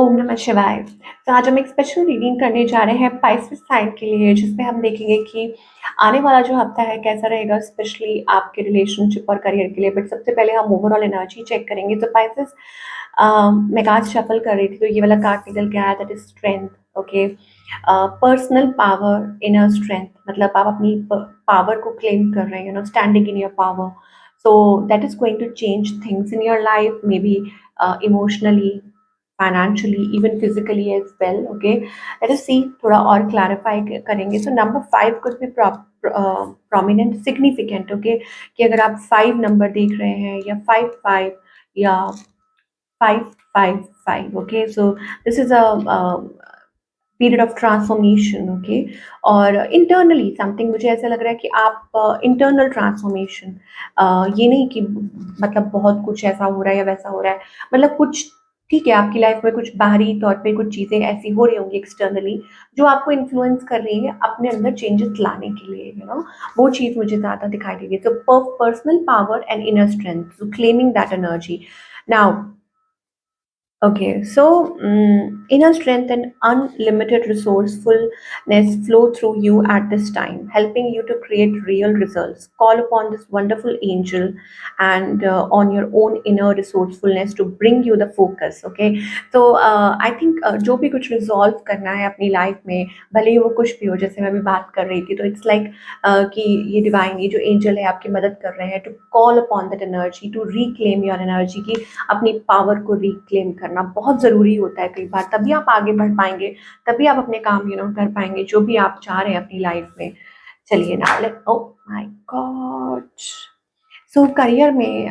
ओम नमः शिवाय। तो आज हम एक स्पेशल रीडिंग करने जा रहे हैं पाइसेस साइन के लिए, जिसमें हम देखेंगे कि आने वाला जो हफ्ता है कैसा रहेगा, स्पेशली आपके रिलेशनशिप और करियर के लिए। बट सबसे पहले हम ओवरऑल एनर्जी चेक करेंगे। तो पाइसेस, मैं कार्ड शफल कर रही थी तो ये वाला कार्ड निकल के आया, that is strength. Okay, personal power, inner strength, मतलब आप अपनी पावर को क्लेम कर रहे हैं, standing in your power. So that is going to change things in your life, maybe emotionally, financially, even physically as well. Okay, let us see, थोड़ा और clarify करेंगे। So number 5 could be prominent, significant. Okay, कि अगर आप 5 number देख रहे हैं या 5 5 या 5 5 5, okay, so this is a period of transformation. Okay, और इंटरनली समथिंग, मुझे ऐसा लग रहा है कि आप इंटरनल ट्रांसफॉर्मेशन, ये नहीं कि मतलब बहुत कुछ ऐसा हो रहा है या वैसा हो रहा है, मतलब कुछ ठीक है, आपकी लाइफ में कुछ बाहरी तौर पे कुछ चीज़ें ऐसी हो रही होंगी एक्सटर्नली, जो आपको इन्फ्लुएंस कर रही है अपने अंदर चेंजेस लाने के लिए, वो चीज़ मुझे ज़्यादा दिखाई दे रही है। तो personal power and inner strength, so claiming that energy now. Okay, so inner strength and unlimited resourcefulness flow through you at this time, helping you to create real results. Call upon this wonderful angel and on your own inner resourcefulness to bring you the focus. Okay, so I think जो भी कुछ resolve करना है अपनी life में, भले ही वो कुछ भी हो, जैसे मैं अभी बात कर रही थी, तो it's like कि ये डिवाइन, ये जो एंजल है आपकी मदद कर रहे हैं, to call upon that energy, to reclaim your energy, की अपनी पावर को रिक्लेम करना बहुत ज़रूरी होता है कई बार। तभी आप आगे बढ़ पाएंगे, तभी आप अपने काम कर पाएंगे जो भी आप चाह रहे हैं अपनी लाइफ में। चलिए ना, let, oh my God, so career में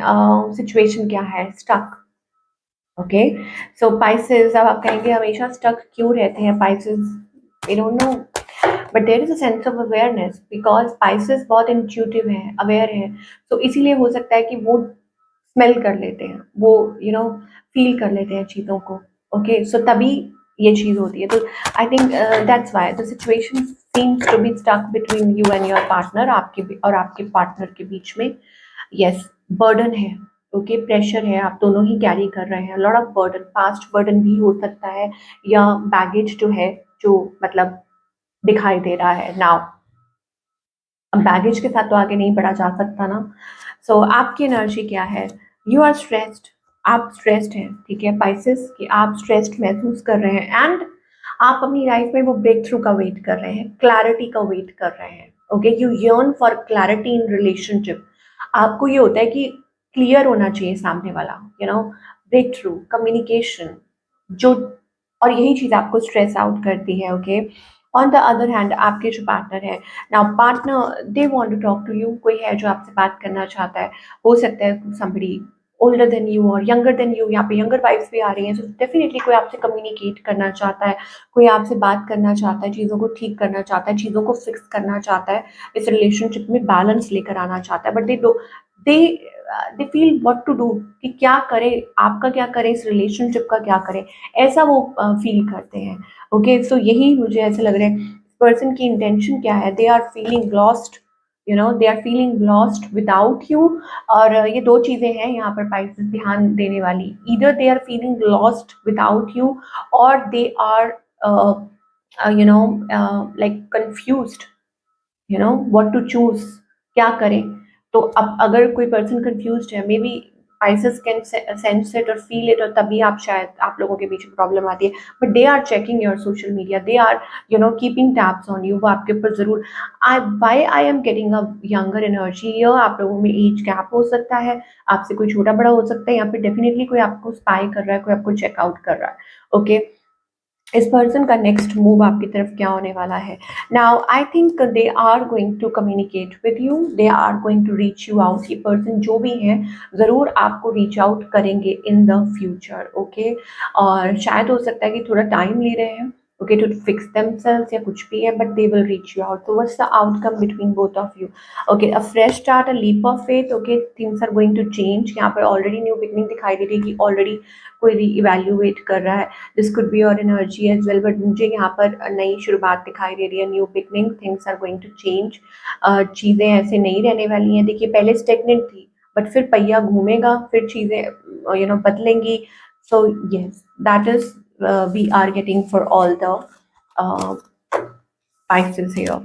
सिचुएशन क्या है? स्टक। ओके, सो पाइसेस, अब आप कहेंगे हमेशा स्टक क्यों रहते हैं Pisces? I don't know, but there is a sense of awareness, because Pisces बहुत इंट्यूटिव है, अवेयर है। तो इसीलिए हो सकता है कि वो स्मेल कर लेते हैं, वो फील कर लेते हैं चीज़ों को। ओके, सो तभी ये चीज़ होती है। तो I think that's why the situation seems to be stuck between you and your partner, और आपके पार्टनर के बीच में। यस, बर्डन है। ओके, प्रेशर है, आप दोनों ही कैरी कर रहे हैं, lot of burden, past burden भी हो सकता है, या बैगेज जो है, जो मतलब दिखाई दे रहा है नाउ। अब बैगेज के साथ तो आगे नहीं बढ़ा जा सकता ना। सो आपकी एनर्जी क्या है? यू आर स्ट्रेस्ड, आप स्ट्रेस्ड हैं, ठीक है पाइसेस, कि आप स्ट्रेस्ड महसूस कर रहे हैं, एंड आप अपनी लाइफ में वो ब्रेक थ्रू का वेट कर रहे हैं, क्लैरिटी का वेट कर रहे हैं। Okay, you yearn for clarity in relationship. आपको ये होता है कि क्लियर होना चाहिए सामने वाला, ब्रेक थ्रू कम्युनिकेशन, जो, और यही चीज़ आपको स्ट्रेस आउट करती है। Okay, on the other hand आपके जो पार्टनर है, now partner they want to talk to you, कोई है जो आपसे बात करना चाहता है। हो सकता है somebody ओल्डर देन यू और यंगर देन यू, यहाँ पे यंगर वाइफ्स भी आ रही हैं। सो डेफिनेटली कोई आपसे कम्युनिकेट करना चाहता है, कोई आपसे बात करना चाहता है, चीज़ों को ठीक करना चाहता है, चीज़ों को फिक्स करना चाहता है, इस रिलेशनशिप में बैलेंस लेकर आना चाहता है। But they they feel what to do, कि क्या करें, आपका क्या करें, इस रिलेशनशिप का क्या करें, ऐसा वो फील करते हैं। ओके, सो यही मुझे ऐसा लग रहा है, पर्सन की इंटेंशन क्या है? They are feeling lost, they are feeling lost without you. और ये दो चीज़ें हैं यहाँ पर पाइसेस ध्यान देने वाली, either they are feeling lost without you, और they are like confused, what to choose, क्या करें। तो अब अगर कोई पर्सन कंफ्यूज्ड है, maybe Pisces can sense it और फील इट, और तभी आप शायद, आप लोगों के बीच में प्रॉब्लम आती है। But they are checking your social media, they are keeping tabs on you, वो आपके ऊपर जरूर। I am getting a younger energy, ये आप लोगों में एज गैप हो सकता है, आपसे कोई छोटा बड़ा हो सकता है, यहाँ पे डेफिनेटली कोई आपको स्पाई कर रहा है, कोई आपको चेकआउट कर रहा है। ओके, इस पर्सन का नेक्स्ट मूव आपकी तरफ क्या होने वाला है? Now I think they are going to communicate with you, they are going to reach you out. ये पर्सन जो भी है ज़रूर आपको रीच आउट करेंगे इन द फ्यूचर। ओके, और शायद हो सकता है कि थोड़ा टाइम ले रहे हैं, ओके, टू फिक्स देमसेल्व्स या कुछ भी है, but they will reach you out. तो what's the outcome between both of you? Okay, a fresh start, a leap of faith. Okay, things are going to change. यहाँ पर already knew beginning दिखाई दे रही है, कि ऑलरेडी कोई री इवेल्युएट कर रहा है, this could be your energy as well. But मुझे यहाँ पर नई शुरुआत दिखाई दे रही है, new beginning, things are going to change. चीज़ें ऐसे नहीं रहने वाली हैं। देखिए, पहले स्टेगनेंट थी, बट फिर पहिया घूमेगा, फिर चीज़ें बदलेंगी। So yes, that is we are getting for all the uh, Pisces here.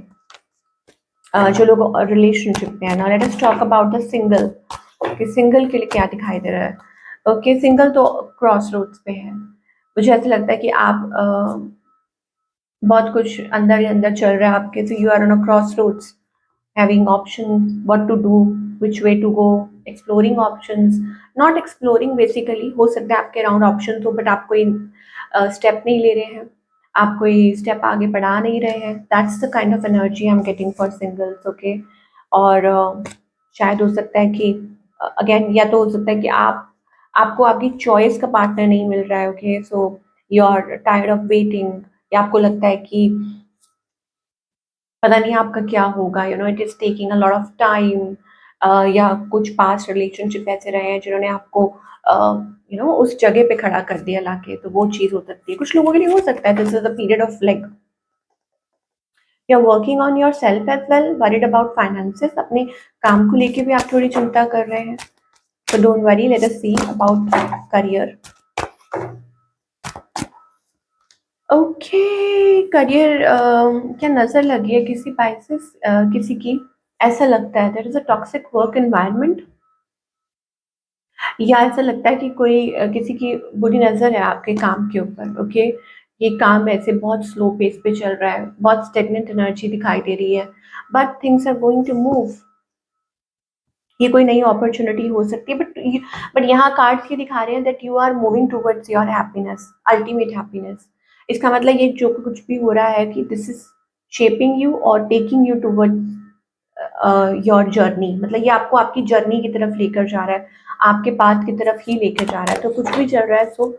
जो लोग रिलेशनशिप में है ना, let us talk about the single. Okay, single के लिए क्या दिखाई दे रहा है? ओके, सिंगल तो क्रॉस रोड्स पे है। मुझे ऐसा लगता है कि आप बहुत कुछ अंदर ही अंदर चल रहा है आपके, so you are on a crossroads, having options, what to do, which way to go, exploring options, not exploring basically, हो सकता है आपके अराउंड ऑप्शन हो बट आप कोई स्टेप नहीं ले रहे हैं, आप कोई स्टेप आगे बढ़ा नहीं रहे हैं। That's the kind of energy I am getting for singles. Okay, और शायद हो सकता है कि अगेन या तो हो सकता है कि आपको आपकी चॉइस का पार्टनर नहीं मिल रहा है। Okay, so you are tired of waiting, या आपको लगता है कि पता नहीं आपका क्या होगा, you know it is taking a lot of time, या कुछ पास्ट रिलेशनशिप ऐसे रहे हैं जिन्होंने आपको यू नो उस जगह पे खड़ा कर दिया लाके, तो वो चीज हो सकती है। कुछ लोगों के लिए हो सकता है this is the period of like you are working on yourself as well, worried about finances, अपने काम को लेके भी आप थोड़ी चिंता कर रहे हैं। So don't worry, let us see about career. Okay, career क्या नजर लगी है किसी Pisces किसी की, ऐसा लगता है there is a toxic work environment, या ऐसा लगता है कि कोई किसी की बुरी नजर है आपके काम के ऊपर। ओके, ये काम ऐसे बहुत स्लो पेस पे चल रहा है, बहुत स्टेगनेंट एनर्जी दिखाई दे रही है, but things are going to move. ये कोई नई अपॉर्चुनिटी हो सकती है, बट यहाँ कार्ड्स ये दिखा रहे हैं that you are moving towards your happiness, ultimate happiness. इसका मतलब ये जो कुछ भी हो रहा है कि दिस इज शेपिंग यू और taking you towards your journey, मतलब ये आपको आपकी जर्नी की तरफ लेकर जा रहा है, आपके पाथ की तरफ ही लेकर जा रहा है। तो कुछ भी चल रहा है, सो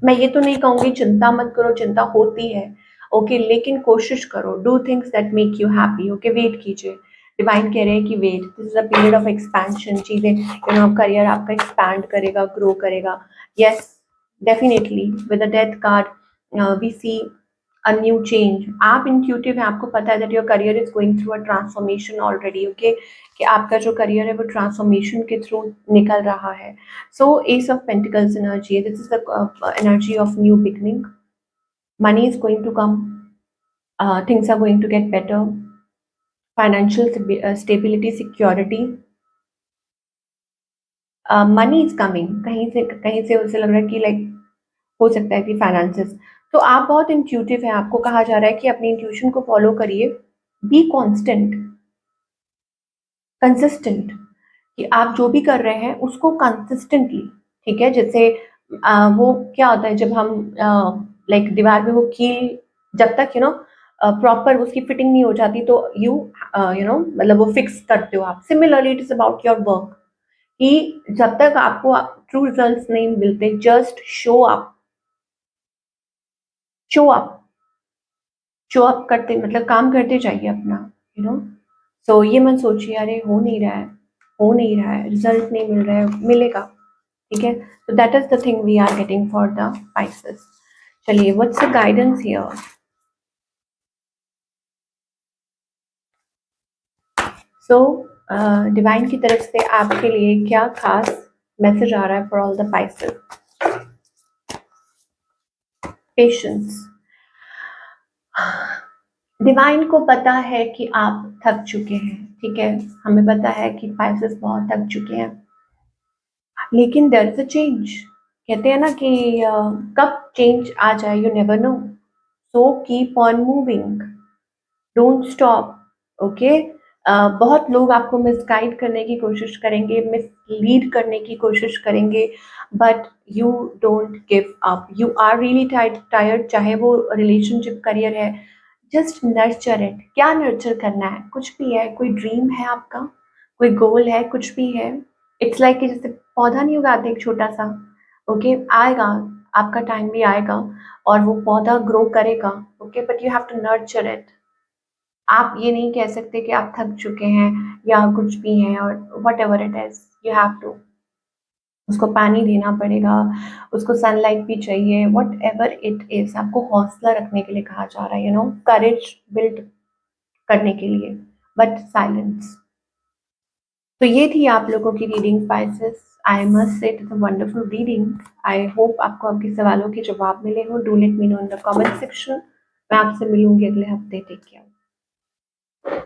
मैं ये तो नहीं कहूँगी चिंता मत करो, चिंता होती है। ओके, लेकिन कोशिश करो, do things that make you happy. Okay, wait कीजिए, डिवाइन कह रहे हैं कि wait, this is a period of expansion, चीजें यू नो करियर आपका एक्सपैंड करेगा, ग्रो करेगा। Yes, definitely with the death card we see a new change. आप इंट्यूटिव हैं, आपको पता है that your career is going through a transformation already. Okay, कि आपका जो करियर है वो ट्रांसफॉर्मेशन के थ्रू निकल रहा है। So ace of pentacles energy, this is the energy of new beginning. Money is going to come, things are going to get better, financial stability, security, money is coming, कहीं से उसे लग रहा है कि लाइक हो सकता है कि फाइनेंसेस। तो आप बहुत इंट्यूटिव हैं, आपको कहा जा रहा है कि अपनी इंट्यूशन को फॉलो करिए, बी कॉन्स्टेंट, कंसिस्टेंट, कि आप जो भी कर रहे हैं उसको कंसिस्टेंटली, ठीक है। जैसे वो क्या होता है जब हम लाइक दीवार में वो कील जब तक यू नो प्रॉपर उसकी फिटिंग नहीं हो जाती तो यू नो मतलब वो फिक्स करते हो आप। Similarly it is about your work, कि जब तक आपको ट्रू रिजल्ट्स नहीं मिलते, just show up show up करते, मतलब काम करते जाइए अपना, यू नो। सो ये मत सोचिए अरे हो नहीं रहा है, हो नहीं रहा है, रिजल्ट नहीं मिल रहा है, मिलेगा, ठीक है। तो that is the thing we are getting for the Pisces। चलिए, what's the guidance here? So divine की तरफ से आपके लिए क्या खास मैसेज आ रहा है for all the Pisces? Patience. Divine को पता है कि आप थक चुके हैं, ठीक है, हमें पता है कि Pisces बहुत थक चुके हैं, लेकिन देयर इज अ चेंज। कहते हैं ना कि कब चेंज आ जाए you never know, so keep on moving, don't stop. Okay, बहुत लोग आपको मिसगाइड करने की कोशिश करेंगे, मिसलीड करने की कोशिश करेंगे, but you don't give up, you are really tired, चाहे वो रिलेशनशिप, करियर है, जस्ट नर्चर इट। क्या नर्चर करना है? कुछ भी है, कोई ड्रीम है आपका, कोई गोल है, कुछ भी है, इट्स लाइक कि जैसे पौधा नहीं उगाते एक छोटा सा, ओके, आएगा, आपका टाइम भी आएगा और वो पौधा ग्रो करेगा। Okay, but you have to nurture it. आप ये नहीं कह सकते कि आप थक चुके हैं या कुछ भी हैं, और whatever it is, you have to उसको पानी देना पड़ेगा, उसको सनलाइट भी चाहिए, वट एवर इट इज, आपको हौसला रखने के लिए कहा जा रहा है, यू नो, करेज बिल्ड करने के लिए, बट साइलेंस। तो ये थी आप लोगों की reading spices. I must say it is a wonderful reading. I hope आपको आपके सवालों के जवाब मिले हों। Do let me know in the comment section. मैं आपसे मिलूँगी अगले हफ्ते। Take care.